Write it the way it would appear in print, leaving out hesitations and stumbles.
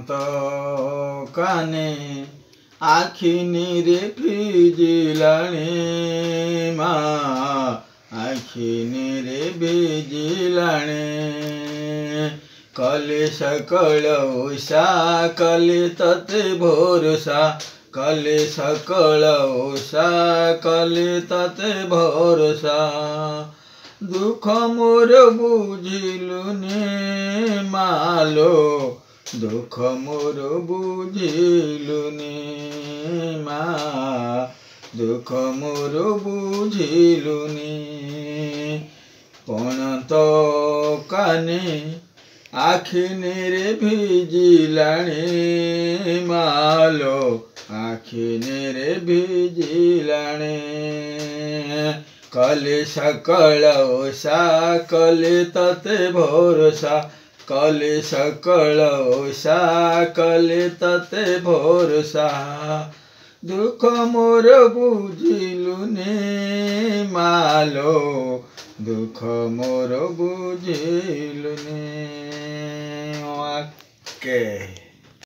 तो काने आखि निरे भिजिलाणे मा आखि निरे भिजिलाणे कले सकल उषा कले तते भरोसा कले सकल उषा कले तते भरोसा दुख मोर बुझिलुने मालो दुख मोर बुझिलुने मा दुख मोर बुझिलुने पण तो काने आखि निरे भिजिलाणे मालो आखि निरे भिजिलाणे कले सकल उषा कले तते भरोसा कले सकल उषा कले तते भरोसा दुख मोर बुझिलुने मालो दुख मोर बुझिलुने। ओके।